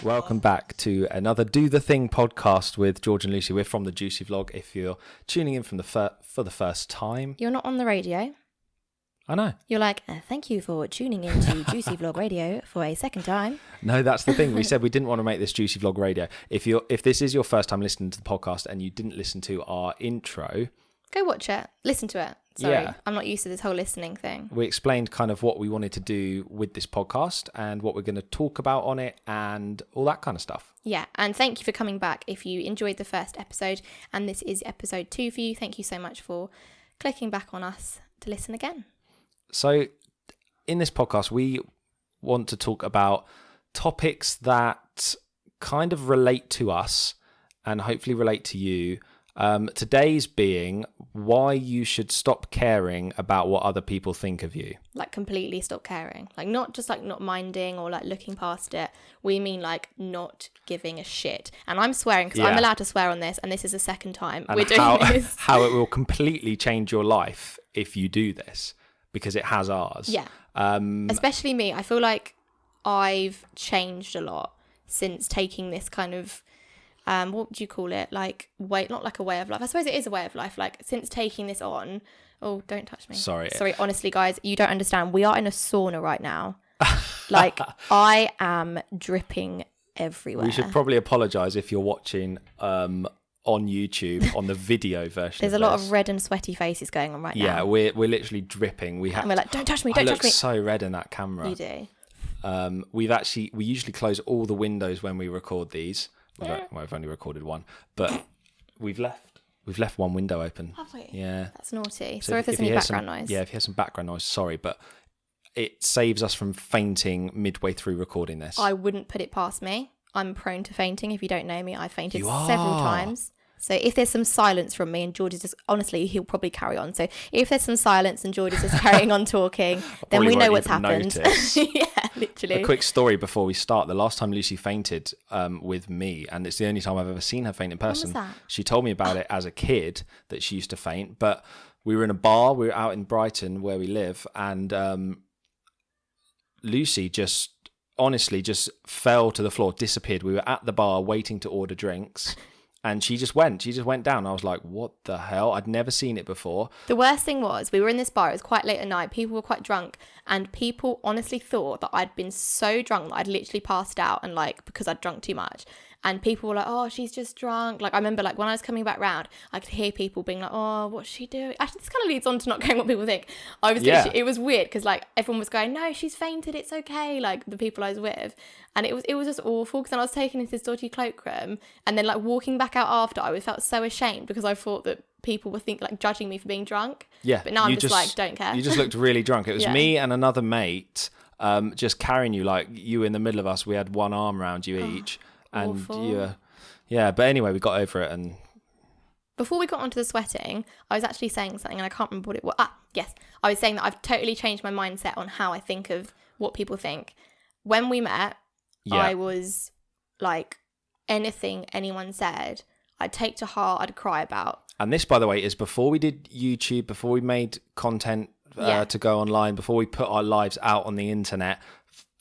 Welcome back to another Do The Thing podcast with George and Lucy. We're from the Juicy Vlog. If you're tuning in from for the first time, you're not on the radio. I know. You're like, thank you for tuning into Juicy Vlog Radio for a second time. No, that's the thing. We said we didn't want to make this Juicy Vlog Radio. If this is your first time listening to the podcast and you didn't listen to our intro, go watch it. Listen to it. Sorry, yeah. I'm not used to this whole listening thing. We explained kind of what we wanted to do with this podcast and what we're going to talk about on it and all that kind of stuff. Yeah, and thank you for coming back. If you enjoyed the first episode and this is episode 2 for you, thank you so much for clicking back on us to listen again. So in this podcast, we want to talk about topics that kind of relate to us and hopefully relate to you. Today's being why you should stop caring about what other people think of you. Like completely stop caring. Like not just like not minding or like looking past it. We mean like not giving a shit. And I'm swearing because I'm allowed to swear on this and this is the second time we're doing this. How it will completely change your life if you do this because it has ours. Yeah. Especially me. I feel like I've changed a lot since taking this kind of what would you call it? Like not like a way of life. I suppose it is a way of life. Like since taking this on, oh, don't touch me. Sorry. Honestly, guys, you don't understand. We are in a sauna right now. Like I am dripping everywhere. We should probably apologise if you're watching on YouTube on the video version. There's a lot of red and sweaty faces going on right now. Yeah, we're literally dripping. And we're like, don't touch me, don't touch me. I look so red in that camera. You do. We usually close all the windows when we record these. We've only recorded one, but we've left one window open. Have we? Yeah. That's naughty. Sorry if there's any background noise. Yeah, if you hear some background noise, sorry, but it saves us from fainting midway through recording this. I wouldn't put it past me. I'm prone to fainting. If you don't know me, I fainted several times. So if there's some silence from me and George is just, honestly, he'll probably carry on. So if there's some silence and George is just carrying on talking, then we know what's happened. Yeah, literally. A quick story before we start. The last time Lucy fainted with me, and it's the only time I've ever seen her faint in person. When was that? She told me about it as a kid that she used to faint, but we were in a bar. We were out in Brighton where we live, and Lucy just fell to the floor, disappeared. We were at the bar waiting to order drinks. And she just went down. I was like, what the hell? I'd never seen it before. The worst thing was we were in this bar. It was quite late at night. People were quite drunk. And people honestly thought that I'd been so drunk that I'd literally passed out and like because I'd drunk too much. And people were like, oh, she's just drunk. Like I remember like when I was coming back round, I could hear people being like, oh, what's she doing? Actually, this kind of leads on to not caring what people think. It was weird because like everyone was going, no, she's fainted. It's okay. Like the people I was with. And it was just awful because then I was taken into this dodgy cloakroom and then like walking back out after, I felt so ashamed because I thought that people were judging me for being drunk. Yeah. But now I'm just like, don't care. You just looked really drunk. It was me and another mate just carrying you, like you in the middle of us. We had one arm around you each. And but anyway, we got over it. And before we got onto the sweating, I was actually saying something and I can't remember what it was. Yes. I was saying that I've totally changed my mindset on how I think of what people think. When we met, I was like, anything anyone said, I'd take to heart, I'd cry about. And this, by the way, is before we did YouTube, before we made content to go online, before we put our lives out on the internet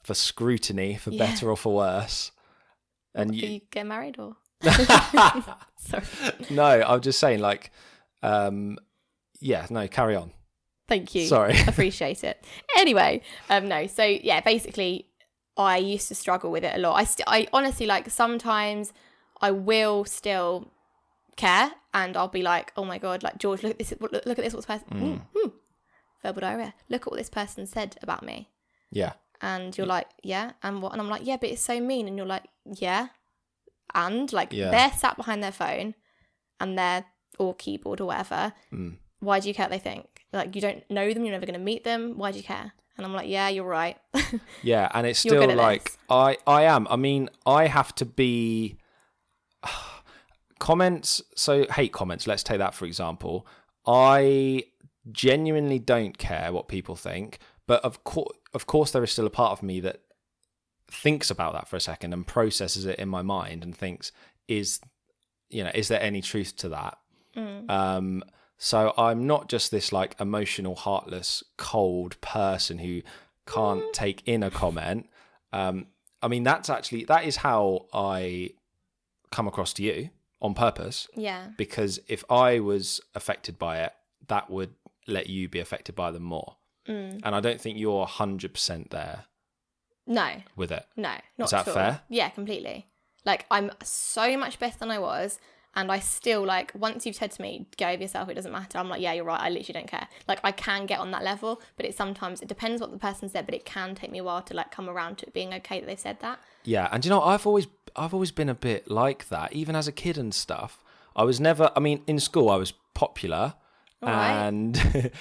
for scrutiny, for better or for worse. And you get married or? Sorry. No, I'm just saying like, carry on. Thank you. Sorry. Appreciate it. Anyway, no. So yeah, basically I used to struggle with it a lot. I honestly like sometimes I will still care and I'll be like, oh my God, like George, look at this. Look at this. What's person? Verbal diarrhea. Look at what this person said about me. Yeah. And you're like, yeah, and what? And I'm like, yeah, but it's so mean. And you're like, yeah. And like they're sat behind their phone and or keyboard or whatever. Why do you care what they think? Like you don't know them, you're never going to meet them. Why do you care? And I'm like, yeah, you're right. Yeah, and it's still like, I am. I mean, I have to be... Comments, so hate comments, let's take that for example. I genuinely don't care what people think, but of course there is still a part of me that thinks about that for a second and processes it in my mind and thinks, is there any truth to that? So I'm not just this like emotional, heartless, cold person who can't take in a comment. I mean, that is how I come across to you on purpose. Yeah. Because if I was affected by it, that would let you be affected by them more. And I don't think you're 100% there. No. With it. No, not Is that at all. fair? Yeah, completely. Like, I'm so much better than I was. And I still, like, once you've said to me, go over yourself, it doesn't matter. I'm like, yeah, you're right. I literally don't care. Like, I can get on that level, but it depends what the person said, but it can take me a while to, like, come around to it being okay that they've said that. Yeah. And, you know, I've always been a bit like that, even as a kid and stuff. I was never, I mean, in school, I was popular. And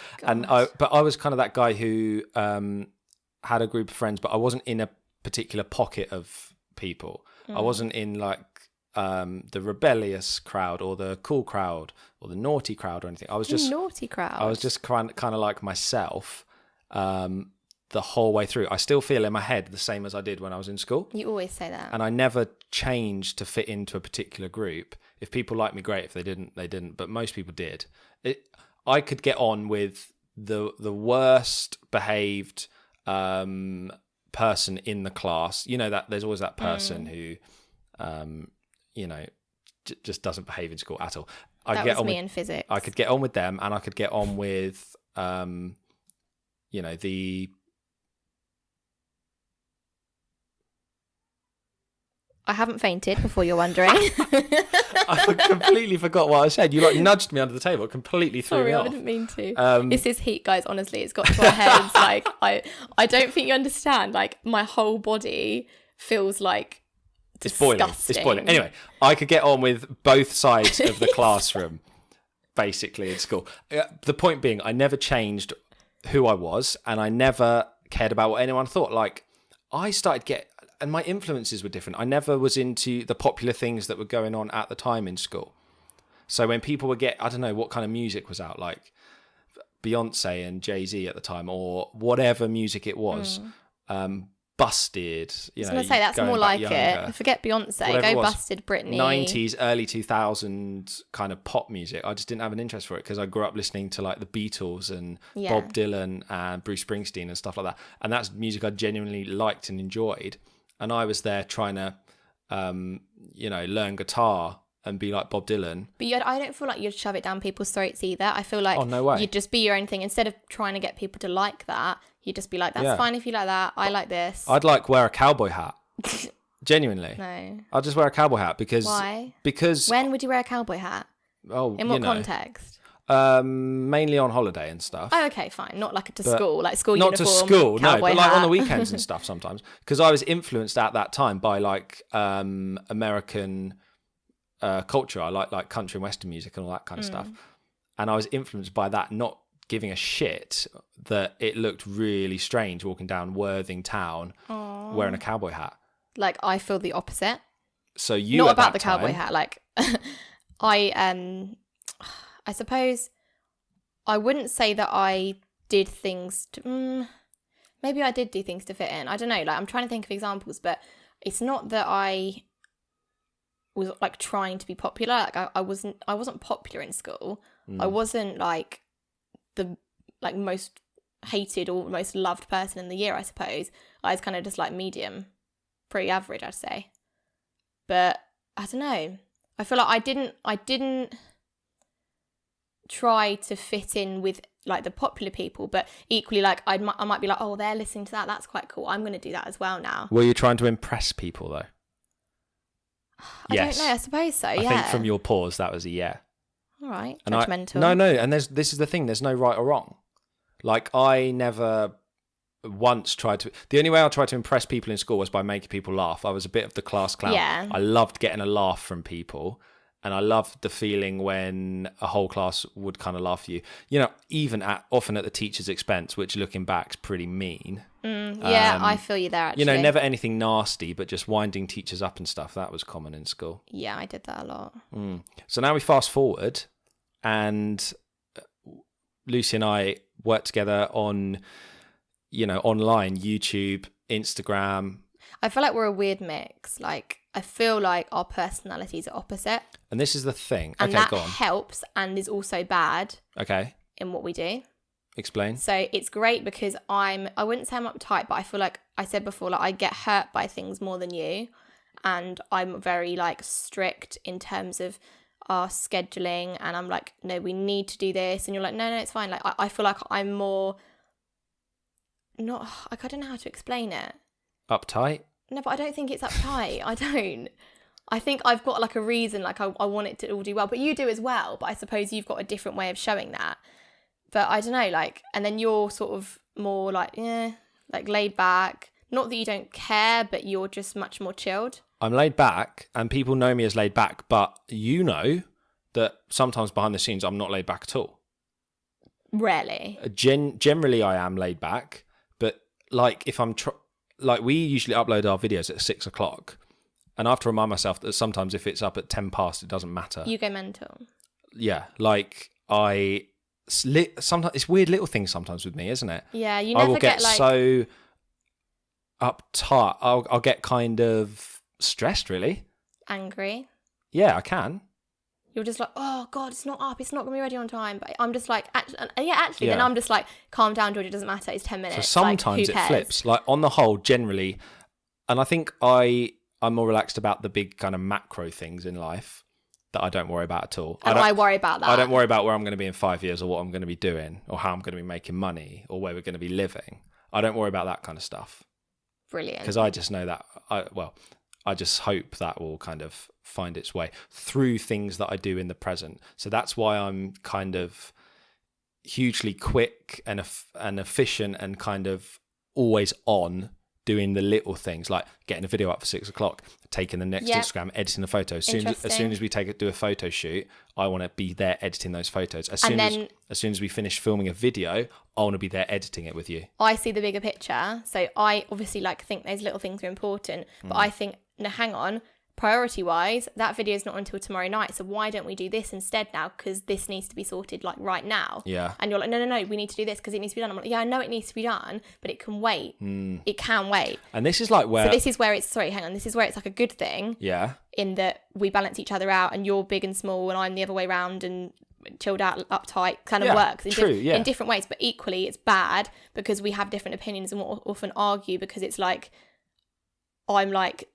but I was kind of that guy who had a group of friends, but I wasn't in a particular pocket of people. I wasn't in like the rebellious crowd or the cool crowd or the naughty crowd or anything. I was just naughty crowd. I was just kind of like myself the whole way through. I still feel in my head the same as I did when I was in school. You always say that. And I never changed to fit into a particular group. If people liked me, great. If they didn't, they didn't. But most people did. I could get on with the worst behaved person in the class. You know, that there's always that person who, you know, just doesn't behave in school at all. That was me in physics. I could get on with them, and I could get on with, you know, the. I haven't fainted, before you're wondering. I completely forgot what I said. You like nudged me under the table. It completely threw me off. I didn't mean to. This is heat, guys. Honestly, it's got to our heads. Like, I don't think you understand. Like, my whole body feels like disgusting. It's boiling. Anyway, I could get on with both sides of the classroom, basically, in school. The point being, I never changed who I was, and I never cared about what anyone thought. Like, I started and my influences were different. I never was into the popular things that were going on at the time in school. So when people would I don't know what kind of music was out, like Beyonce and Jay-Z at the time, or whatever music it was, Busted. You know, I was going to say, that's more like younger. it. Forget Beyonce. Whatever Go Busted, Britney. 90s, early 2000s kind of pop music. I just didn't have an interest for it because I grew up listening to like the Beatles and Bob Dylan and Bruce Springsteen and stuff like that. And that's music I genuinely liked and enjoyed. And I was there trying to, you know, learn guitar and be like Bob Dylan. But I don't feel like you'd shove it down people's throats either. I feel like no way. You'd just be your own thing. Instead of trying to get people to like that, you'd just be like, that's fine if you like that. I like this. I'd like wear a cowboy hat. Genuinely. No. I'll just wear a cowboy hat because... Why? Because... When would you wear a cowboy hat? Oh, in what context? Mainly on holiday and stuff. Oh, okay, fine. Not like school, like school not uniform. Not to school, no, but like hat. on the weekends and stuff sometimes. Because I was influenced at that time by like American culture. I like country and western music and all that kind of stuff. And I was influenced by that, not giving a shit that it looked really strange walking down Worthing Town wearing a cowboy hat. Like, I feel the opposite. So you not at about that the cowboy hat. Like, I suppose I wouldn't say that I did things to... maybe I did do things to fit in. I don't know. Like, I'm trying to think of examples, but it's not that I was like trying to be popular. Like, I wasn't popular in school. I wasn't like the most hated or most loved person in the year, I suppose. I was kind of just like medium, pretty average, I'd say. But I don't know. I feel like I didn't try to fit in with like the popular people, but equally like I might be like, oh, they're listening to that. That's quite cool. I'm going to do that as well now. Were you trying to impress people though? I don't know. I suppose so. I think from your pause, that was a yeah. All right. And judgmental. No. And this is the thing. There's no right or wrong. Like, I never once tried to... The only way I tried to impress people in school was by making people laugh. I was a bit of the class clown. Yeah. I loved getting a laugh from people. And I loved the feeling when a whole class would kind of laugh at you. You know, often at the teacher's expense, which looking back is pretty mean. Yeah, I feel you there, actually. You know, never anything nasty, but just winding teachers up and stuff. That was common in school. Yeah, I did that a lot. So now we fast forward, and Lucy and I work together on, you know, online, YouTube, Instagram. I feel like we're a weird mix. Like, I feel like our personalities are opposite. And this is the thing. And okay, that go on. helps and is also bad. Okay. In what we do. Explain. So it's great because I wouldn't say I'm uptight, but I feel like I said before, like I get hurt by things more than you. And I'm very like strict in terms of our scheduling. And I'm like, no, we need to do this. And you're like, no, it's fine. Like I feel like I'm more not, like, I don't know how to explain it. Uptight? No, but I don't think it's uptight. I don't. I think I've got like a reason, like I want it to all do well. But you do as well. But I suppose you've got a different way of showing that. But I don't know, like, and then you're sort of more like, like laid back. Not that you don't care, but you're just much more chilled. I'm laid back, and people know me as laid back, but you know that sometimes behind the scenes I'm not laid back at all. Rarely. Generally, I am laid back, but like if I'm like we usually upload our videos at 6 o'clock, and I have to remind myself that sometimes if it's up at 10 past, it doesn't matter. You go mental. Yeah, like sometimes it's weird little things sometimes with me, isn't it? Yeah, you never I will get like so uptight. I'll get kind of stressed, really. Angry. Yeah, I can. You're just like, oh God, it's not up. It's not going to be ready on time. But I'm just like, actually, then I'm just like, calm down, George. It doesn't matter. It's 10 minutes. So sometimes like, it flips. Like on the whole, generally, and I think I'm more relaxed about the big kind of macro things in life that I don't worry about at all. And I worry about that. I don't worry about where I'm going to be in 5 years or what I'm going to be doing or how I'm going to be making money or where we're going to be living. I don't worry about that kind of stuff. Brilliant. Because I just know that, I just hope that will kind of find its way through things that I do in the present. So that's why I'm kind of hugely quick and efficient and kind of always on doing the little things like getting a video up for 6 o'clock, taking the next Instagram, editing the photo. As soon as we do a photo shoot, I want to be there editing those photos. As soon as we finish filming a video, I want to be there editing it with you. I see the bigger picture. So I obviously like think those little things are important, but I think, no, hang on, priority wise, that video is not until tomorrow night. So why don't we do this instead now? Because this needs to be sorted like right now. Yeah. And you're like, no, we need to do this because it needs to be done. I'm like, yeah, I know it needs to be done, but it can wait. It can wait. And this is like where... So this is where it's like a good thing. Yeah. In that we balance each other out and you're big and small and I'm the other way around and chilled out, uptight, kind of works in different ways. But equally it's bad because we have different opinions and we'll often argue because it's like, I'm like,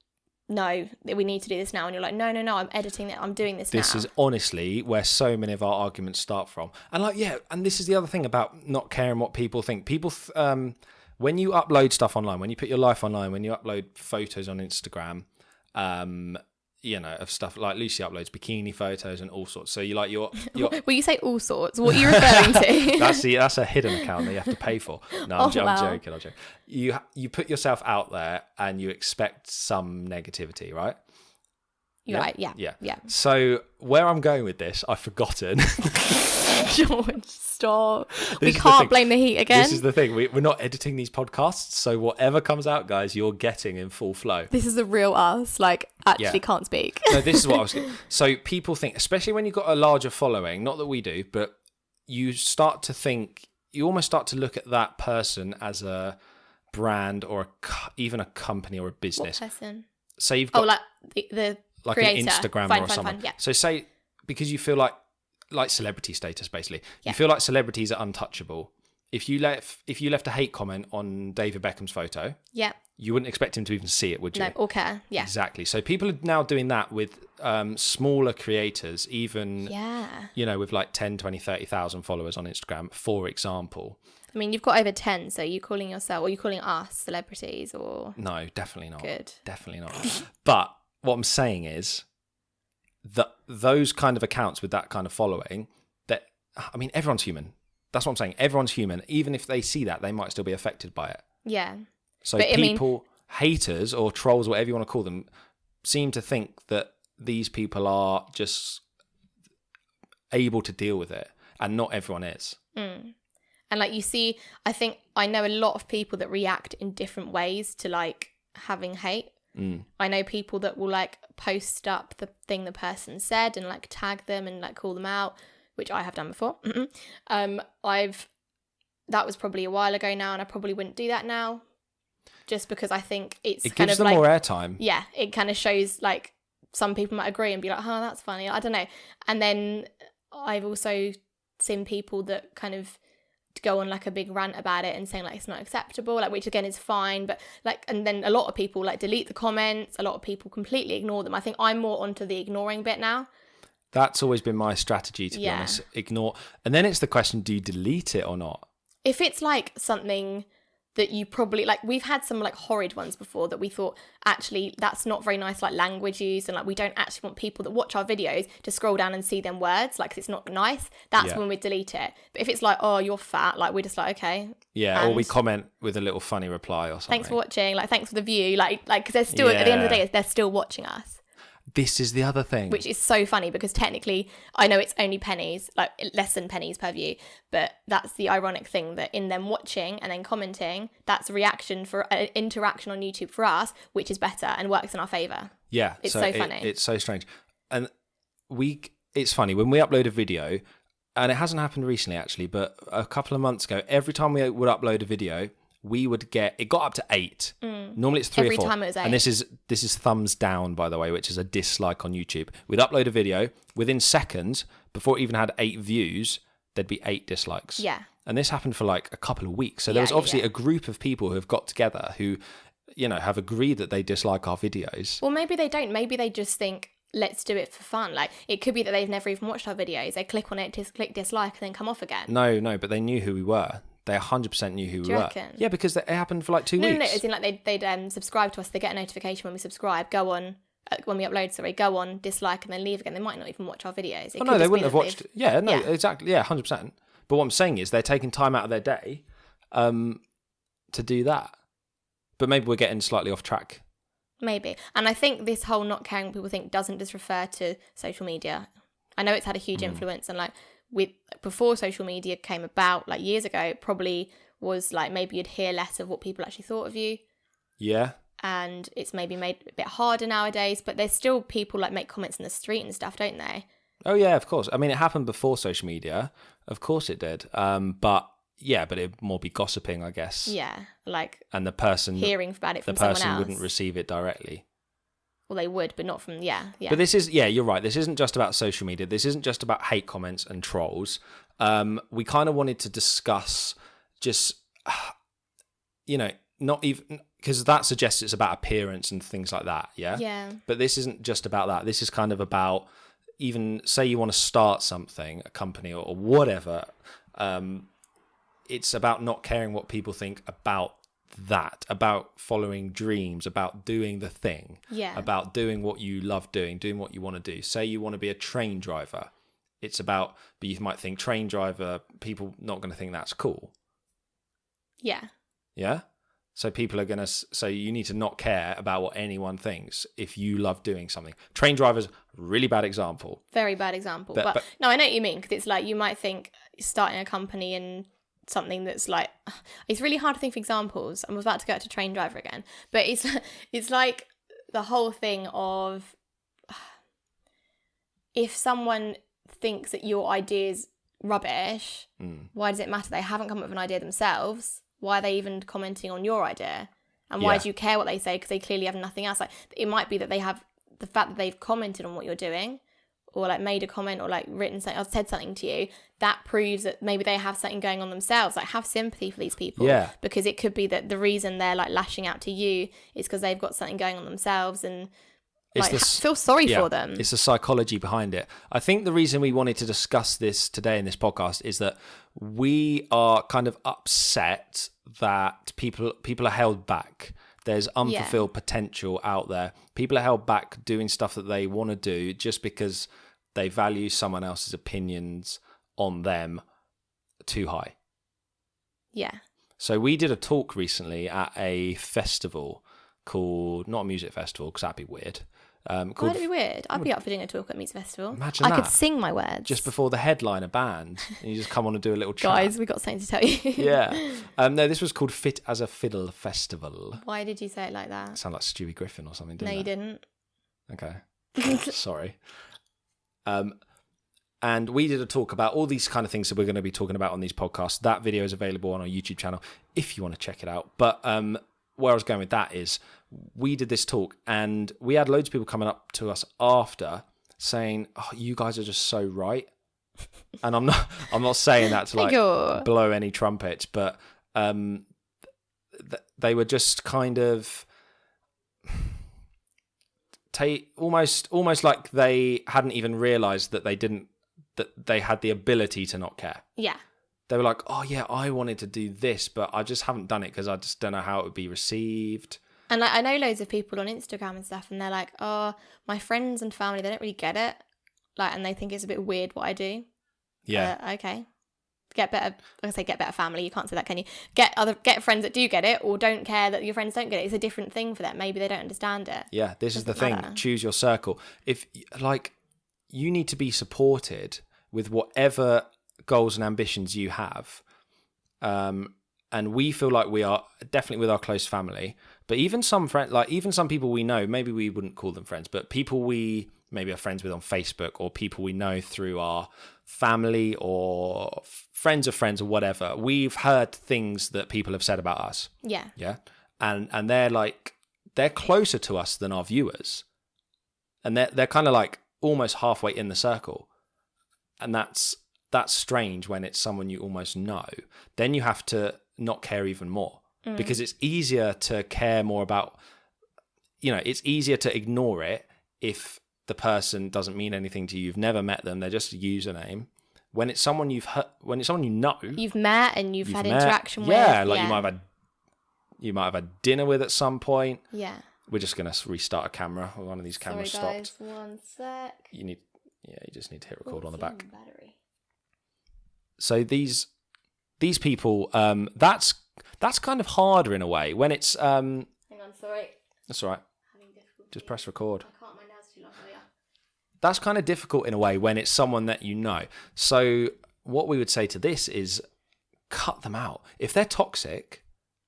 no, we need to do this now. And you're like, no, I'm editing it. I'm doing this now. This is honestly where so many of our arguments start from. And like, yeah, and this is the other thing about not caring what people think. People, when you upload stuff online, when you put your life online, when you upload photos on Instagram, you know, of stuff like Lucy uploads bikini photos and all sorts. So you like your Well, you say all sorts. What are you referring to? that's a hidden account that you have to pay for. No, I'm joking. You put yourself out there and you expect some negativity, right? You're right. Yeah. So where I'm going with this, I've forgotten. George, stop. We can't blame the heat again. This is the thing. We're not editing these podcasts, so whatever comes out, guys, you're getting in full flow. This is the real us. Like, actually can't speak. No, this is what I was getting. So people think, especially when you've got a larger following, not that we do, but you start to think, you almost start to look at that person as a brand or even a company or a business. What person? So you've got... like the like creator. An Instagrammer or someone. Yeah. So say, because you feel like celebrity status, basically. Yeah. You feel like celebrities are untouchable. If you left a hate comment on David Beckham's photo, you wouldn't expect him to even see it, would you? No, or care. Yeah. Exactly. So people are now doing that with smaller creators, even, you know, with like 10, 20, 30,000 followers on Instagram, for example. I mean, you've got over 10, so you calling yourself, or you calling us celebrities, or... No, definitely not. Good. Definitely not. But what I'm saying is that those kind of accounts with that kind of following, that, I mean, everyone's human. That's what I'm saying. Everyone's human. Even if they see that, they might still be affected by it. Yeah. So people, haters or trolls, whatever you want to call them, seem to think that these people are just able to deal with it, and not everyone is. And like you see, I know a lot of people that react in different ways to like having hate. I know people that will like post up the thing the person said and like tag them and like call them out, which I have done before. That was probably a while ago now, and I probably wouldn't do that now, just because I think it kind gives of them like, more airtime. Yeah, it kind of shows like some people might agree and be like, oh, that's funny. I don't know. And then I've also seen people that kind of go on like a big rant about it and saying like it's not acceptable, like, which again is fine, but like, and then a lot of people like delete the comments, a lot of people completely ignore them. I think I'm more onto the ignoring bit now. That's always been my strategy, to be honest. Ignore. And then it's the question, do you delete it or not? If it's like something that you probably, like, we've had some like horrid ones before that we thought actually that's not very nice, like language use, and like we don't actually want people that watch our videos to scroll down and see them words, like, 'cause it's not nice. That's when we delete it. But if it's like, oh, you're fat, like, we're just like, okay. Yeah, or we comment with a little funny reply or something. Thanks for watching, like, thanks for the view, like because they're still at the end of the day they're still watching us. This is the other thing. Which is so funny because technically, I know it's only pennies, like less than pennies per view, but that's the ironic thing, that in them watching and then commenting, that's a reaction for interaction on YouTube for us, which is better and works in our favour. Yeah. It's so funny. It's so strange. And it's funny, when we upload a video, and it hasn't happened recently actually, but a couple of months ago, every time we would upload a video, we would get, it got up to 8. Normally it's 3 Every or 4. time it was 8. And this is thumbs down, by the way, which is a dislike on YouTube. We'd upload a video, within seconds, before it even had 8 views, there'd be 8 dislikes. Yeah. And this happened for like a couple of weeks. So there was obviously a group of people who have got together who, you know, have agreed that they dislike our videos. Well, maybe they don't. Maybe they just think, let's do it for fun. Like, it could be that they've never even watched our videos. They click on it, just click dislike, and then come off again. No, but they knew who we were. They 100% knew who we were. Reckon? Yeah, because it happened for like 2 weeks. No, as in like they'd subscribe to us. They get a notification when we subscribe. Go on when we upload. Sorry, go on, dislike, and then leave again. They might not even watch our videos. Oh no, they wouldn't have watched. Yeah, no, exactly. Yeah, 100%. But what I'm saying is they're taking time out of their day to do that. But maybe we're getting slightly off track. Maybe. And I think this whole not caring what people think doesn't just refer to social media. I know it's had a huge influence, and like before social media came about, like years ago, it probably was like maybe you'd hear less of what people actually thought of you. Yeah. And it's maybe made a bit harder nowadays, but there's still people like make comments in the street and stuff, don't they? Oh yeah, of course. I mean, it happened before social media. Of course it did. But it'd more be gossiping, I guess. Yeah, like, and the person hearing about it from someone else. The person wouldn't receive it directly. Well, they would, but not from, yeah. But this is, you're right. This isn't just about social media. This isn't just about hate comments and trolls. We kind of wanted to discuss just, you know, not even, because that suggests it's about appearance and things like that, yeah? Yeah. But this isn't just about that. This is kind of about, even say you want to start something, a company or whatever, it's about not caring what people think about that, about following dreams, about doing the thing, about doing what you love doing what you want to do. Say you want to be a train driver, it's about, but you might think train driver, people not going to think that's cool. Yeah. So people are going to, so you need to not care about what anyone thinks if you love doing something. Train drivers, really bad example. Very bad example. But no, I know what you mean, because it's like you might think starting a company and something that's like, it's really hard to think of examples. I'm about to go to train driver again, but it's like the whole thing of, if someone thinks that your idea's rubbish, why does it matter? They haven't come up with an idea themselves. Why are they even commenting on your idea? And why do you care what they say? Because they clearly have nothing else. Like, it might be that they have the fact that they've commented on what you're doing, or like made a comment, or like written something, or said something to you, that proves that maybe they have something going on themselves. Like, have sympathy for these people. Yeah. Because it could be that the reason they're like lashing out to you is because they've got something going on themselves, and like, feel sorry for them. It's the psychology behind it. I think the reason we wanted to discuss this today in this podcast is that we are kind of upset that people are held back. There's unfulfilled potential out there. People are held back doing stuff that they want to do just because they value someone else's opinions on them too high. Yeah. So we did a talk recently at a festival called, not a music festival because that'd be weird. Why would it be weird? I'd be up for doing a talk at music festival. Imagine I that. could sing my words. Just before the headliner band. And you just come on and do a little chat. Guys, we got something to tell you. Yeah. No, this was called Fit as a Fiddle Festival. Why did you say it like that? Sound like Stewie Griffin or something, didn't No, you didn't. Okay. Sorry. And we did a talk about all these kind of things that we're going to be talking about on these podcasts. That video is available on our YouTube channel if you want to check it out. But where I was going with that is, we did this talk and we had loads of people coming up to us after saying, oh, you guys are just so right. and I'm not saying that to like Sure. blow any trumpets, but they were just kind of almost like they hadn't even realized that they had the ability to not care. Yeah. They were like, oh yeah, I wanted to do this, but I just haven't done it because I just don't know how it would be received. And like, I know loads of people on Instagram and stuff, and they're like, oh, my friends and family, they don't really get it. Like, and they think it's a bit weird what I do. Yeah. Okay. Get better family. You can't say that, can you? Get friends that do get it, or don't care that your friends don't get it. It's a different thing for them. Maybe they don't understand it. Yeah, this is the Doesn't thing. matter. Choose your circle. If like you need to be supported with whatever goals and ambitions you have. And we feel like we are definitely with our close family, but even some friends, like even some people we know, maybe we wouldn't call them friends, but people we maybe are friends with on Facebook, or people we know through our family or friends of friends or whatever. We've heard things that people have said about us. Yeah. Yeah. And they're closer to us than our viewers. And they're kind of like almost halfway in the circle. And that's strange when it's someone you almost know. Then you have to not care even more, because it's easier to care more about, it's easier to ignore it if the person doesn't mean anything to you. You've never met them. They're just a username. When it's someone you've know, you've met and you've had met, interaction with. Yeah, like you might have had dinner with at some point. Yeah. We're just going to restart a camera. One of these cameras Sorry, guys, stopped. 1 sec. You just need to hit record on the back. Battery. So these people, that's kind of harder in a way when it's. Hang on, sorry. That's all right. Having difficulty. Just press record. I can't. My nails too long. Oh yeah. That's kind of difficult in a way when it's someone that you know. So what we would say to this is cut them out. If they're toxic,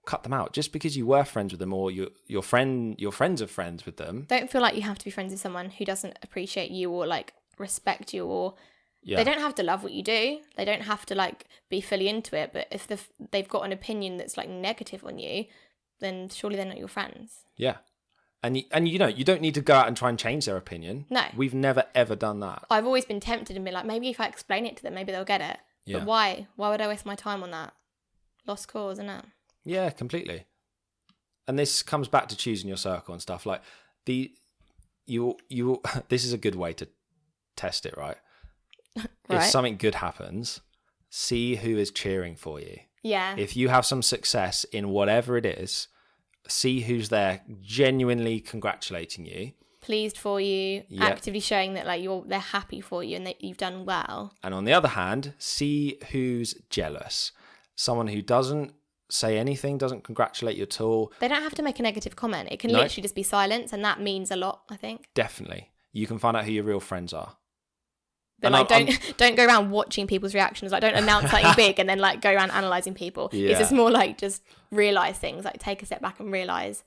cut them out. Just because you were friends with them, or your friends are friends with them. Don't feel like you have to be friends with someone who doesn't appreciate you or like respect you, or Yeah. they don't have to love what you do. They don't have to like be fully into it. But if they've got an opinion that's like negative on you, then surely they're not your friends. Yeah. And you don't need to go out and try and change their opinion. No. We've never ever done that. I've always been tempted and been like, maybe if I explain it to them, maybe they'll get it. Yeah. But why? Why would I waste my time on that? Lost cause, isn't it? Yeah, completely. And this comes back to choosing your circle and stuff. Like you this is a good way to test it, right? Right. If something good happens, see who is cheering for you. Yeah. If you have some success in whatever it is, see who's there genuinely congratulating you. Pleased for you, Yep. actively showing that like they're happy for you and that you've done well. And on the other hand, see who's jealous. Someone who doesn't say anything, doesn't congratulate you at all. They don't have to make a negative comment. It can No. literally just be silence, and that means a lot, I think. Definitely. You can find out who your real friends are. But And like, don't go around watching people's reactions. Like, don't announce something big and then like go around analysing people. Yeah. It's just more like just realise things. Like take a step back and realise,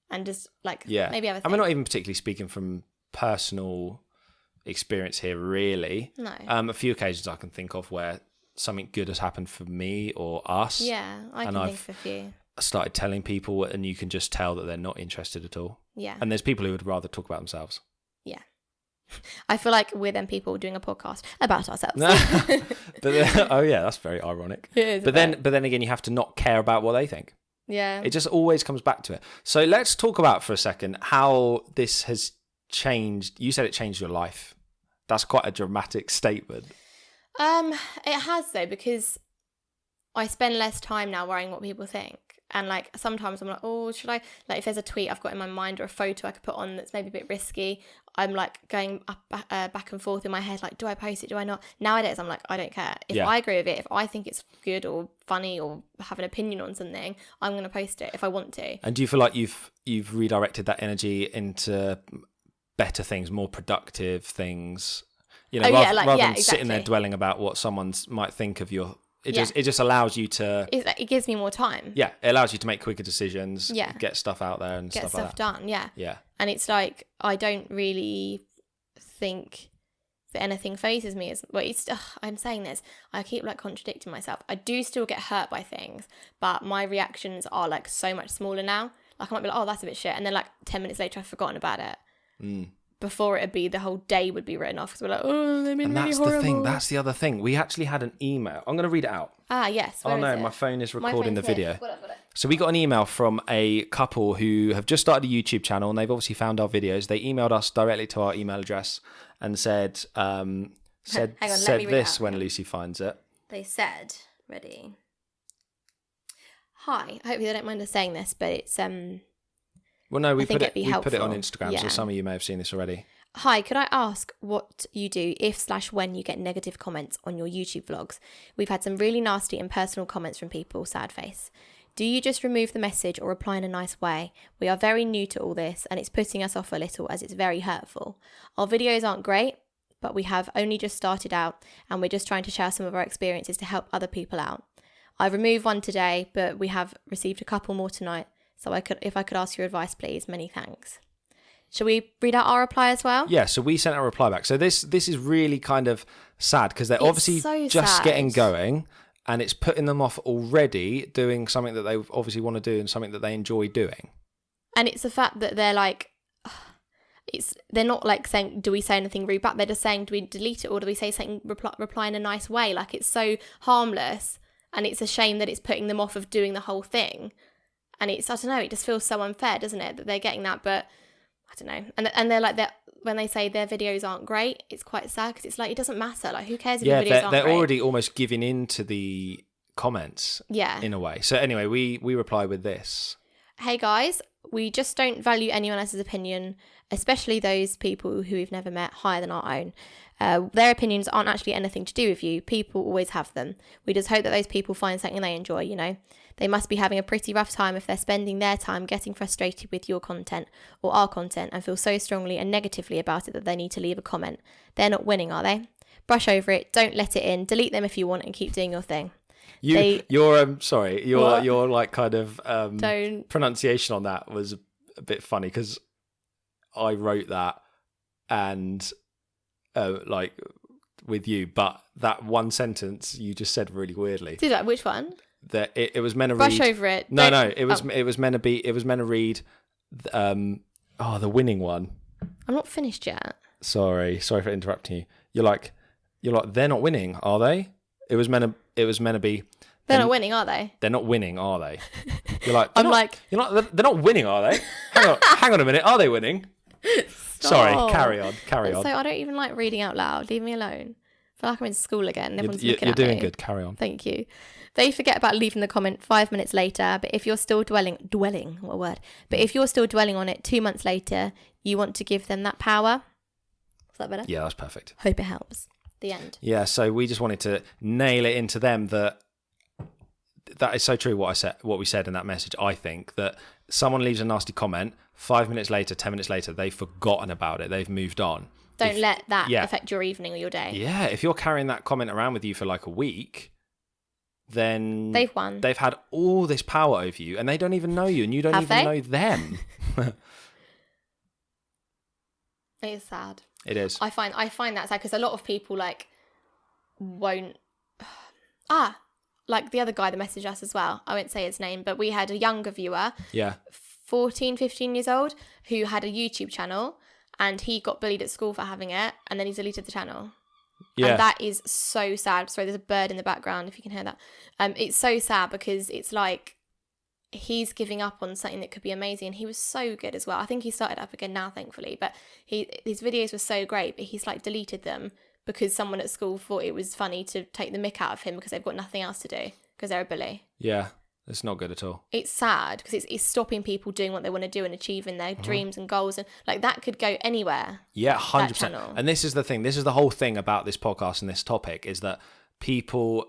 and just like maybe have a And think. we're not even particularly speaking from personal experience here, really. No. A few occasions I can think of where something good has happened for me or us. Yeah, I and can I've think of a few. started telling people, and you can just tell that they're not interested at all. Yeah. And there's people who would rather talk about themselves. Yeah. I feel like we're them people doing a podcast about ourselves. But oh yeah, that's very ironic. It is, But then again, you have to not care about what they think. yeah. It just always comes back to it. So let's talk about for a second how this has changed. You said it changed your life. That's quite a dramatic statement. It has though, because I spend less time now worrying what people think. And like sometimes I'm like, oh, should I, like if there's a tweet I've got in my mind or a photo I could put on that's maybe a bit risky, I'm like going up, back and forth in my head, like, do I post it, do I not? Nowadays I'm like, I don't care. If Yeah. I agree with it, if I think it's good or funny or have an opinion on something, I'm going to post it if I want to. And do you feel like you've redirected that energy into better things, more productive things? You know, Oh, yeah, rather than exactly. sitting there dwelling about what someone might think of your. It just allows you to. It gives me more time. Yeah, it allows you to make quicker decisions. Yeah. Get stuff out there and Get stuff like stuff that. done, yeah. Yeah. And it's like, I don't really think that anything phases me as well. I'm saying this, I keep like contradicting myself. I do still get hurt by things, but my reactions are like so much smaller now. Like I might be like, oh, that's a bit shit, and then like 10 minutes later I've forgotten about it. before it'd be the whole day would be written off because we're like, oh, they've been And really that's horrible. the thing. That's the other thing. We actually had an email. I'm going to read it out. Ah, yes. Where Oh is no, it? my phone is My recording the phone's video. here. Got it. So we got an email from a couple who have just started a YouTube channel, and they've obviously found our videos. They emailed us directly to our email address and said Hang on, said let me read it this out. when Lucy finds it. They said, ready. Hi, I hope you don't mind us saying this, but it's Well, no, we I think put it'd be we put it on helpful. Instagram, so Yeah. some of you may have seen this already. Hi, could I ask what you do if/when you get negative comments on your YouTube vlogs? We've had some really nasty and personal comments from people, sad face. Do you just remove the message or reply in a nice way? We are very new to all this and it's putting us off a little as it's very hurtful. Our videos aren't great, but we have only just started out and we're just trying to share some of our experiences to help other people out. I removed one today, but we have received a couple more tonight. So if I could ask your advice, please. Many thanks. Shall we read out our reply as well? Yeah, so we sent a reply back. So this is really kind of sad because they're It's obviously so just sad. getting going, and it's putting them off already doing something that they obviously want to do and something that they enjoy doing. And it's the fact that they're like, they're not like saying, do we say anything rude back? They're just saying, do we delete it or do we say something, reply in a nice way? Like it's so harmless, and it's a shame that it's putting them off of doing the whole thing. And it's, I don't know, it just feels so unfair, doesn't it, that they're getting that, but I don't know. And they're like, when they say their videos aren't great, it's quite sad because it's like, it doesn't matter. Like, who cares if your videos aren't they're great? already almost giving in to the comments in a way. So anyway, we reply with this. Hey guys, we just don't value anyone else's opinion, especially those people who we've never met, higher than our own. Their opinions aren't actually anything to do with you. People always have them. We just hope that those people find something they enjoy, you know. They must be having a pretty rough time if they're spending their time getting frustrated with your content or our content and feel so strongly and negatively about it that they need to leave a comment. They're not winning, are they? Brush over it, don't let it in, delete them if you want and keep doing your thing. Your like kind of Don't. pronunciation on that was a bit funny because I wrote that and like with you, but that one sentence you just said really weirdly. Did I? Which one? That it was meant to Brush read. over it. No, Don't- it was meant to read. The winning one. I'm not finished yet. Sorry for interrupting you. You're like they're not winning, are they? It was meant to be. They're not winning, are they? They're not winning, are they? You're like they're not winning, are they? Hang on a minute, are they winning? Sorry, carry on. So I don't even like reading out loud. Leave me alone. I feel like I'm in school again. Everyone's looking You're at me. doing good. Carry on. Thank you. They forget about leaving the comment 5 minutes later, but if you're still dwelling, what a word. But if you're still dwelling on it 2 months later, you want to give them that power. Is that better? Yeah, that's perfect. Hope it helps. The end. Yeah, so we just wanted to nail it into them that is so true what we said in that message. I think that someone leaves a nasty comment, 5 minutes later, 10 minutes later, they've forgotten about it. They've moved on. Don't let that affect your evening or your day. Yeah, if you're carrying that comment around with you for like a week, then They've won. They've had all this power over you and they don't even know you and you don't even know them. It is sad. It is. I find that sad because a lot of people like won't. Like the other guy that messaged us as well. I won't say his name, but we had a younger viewer, Yeah. 14, 15 years old, who had a YouTube channel and he got bullied at school for having it and then he deleted the channel. Yeah. And that is so sad. Sorry, there's a bird in the background if you can hear that. It's so sad because it's like he's giving up on something that could be amazing and he was so good as well. I think he started up again now, thankfully, but his videos were so great, but he's like deleted them because someone at school thought it was funny to take the mick out of him because they've got nothing else to do because they're a bully. Yeah. It's not good at all. It's sad because it's stopping people doing what they want to do and achieving their dreams and goals, and like that could go anywhere. Yeah, 100%. channel. And this is the thing. This is the whole thing about this podcast and this topic is that people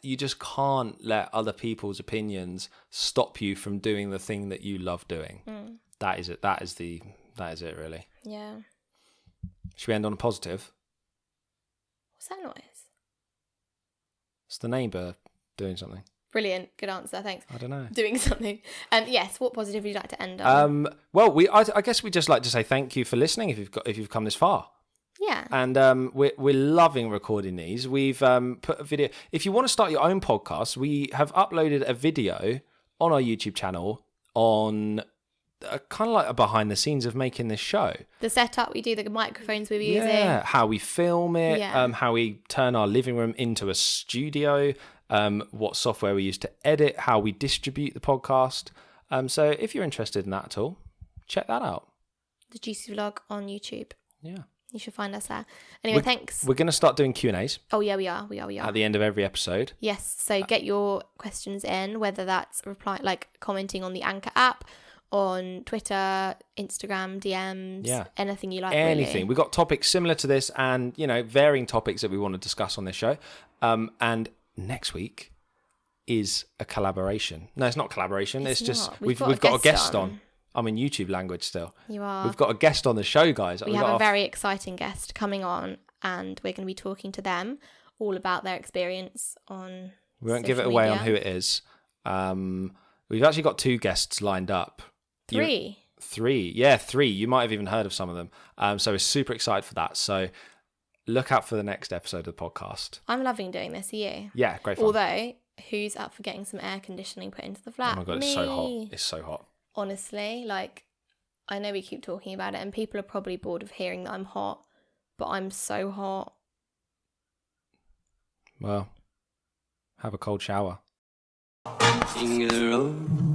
you just can't let other people's opinions stop you from doing the thing that you love doing. That is it. That is it really. Yeah. Should we end on a positive? What's that noise? It's the neighbour doing something. Brilliant. Good answer. Thanks. I don't know. Doing something. Yes. What positive would you like to end on? Well, I guess we just like to say thank you for listening if you've come this far. Yeah. And we're loving recording these. We've put a video. If you want to start your own podcast, we have uploaded a video on our YouTube channel on kind of like a behind the scenes of making this show. The setup we do, the microphones we were using. Yeah, how we film it, Yeah. how we turn our living room into a studio, what software we use to edit, how we distribute the podcast. So if you're interested in that at all, check that out. The Juicy Vlog on YouTube. Yeah. You should find us there. Anyway, thanks. We're going to start doing Q&As. Oh, yeah, we are. At the end of every episode. Yes. So get your questions in, whether that's commenting on the Anchor app, on Twitter, Instagram, DMs, anything you like. Anything. Really. We've got topics similar to this and, varying topics that we want to discuss on this show. And next week is a collaboration. No, it's not collaboration. It's just we've got a guest on. I'm in YouTube language still. You are. We've got a guest on the show, guys. We have a very exciting guest coming on, and we're going to be talking to them all about their experience on. We won't give it away on who it is. We've actually got 2 guests lined up. 3. 3. Yeah, 3. You might have even heard of some of them. So we're super excited for that. So look out for the next episode of the podcast. I'm loving doing this. Are you? Yeah, great fun. Although, who's up for getting some air conditioning put into the flat? Oh my God, it's so hot. It's so hot. Honestly, I know we keep talking about it and people are probably bored of hearing that I'm hot, but I'm so hot. Well, have a cold shower. Sing the road.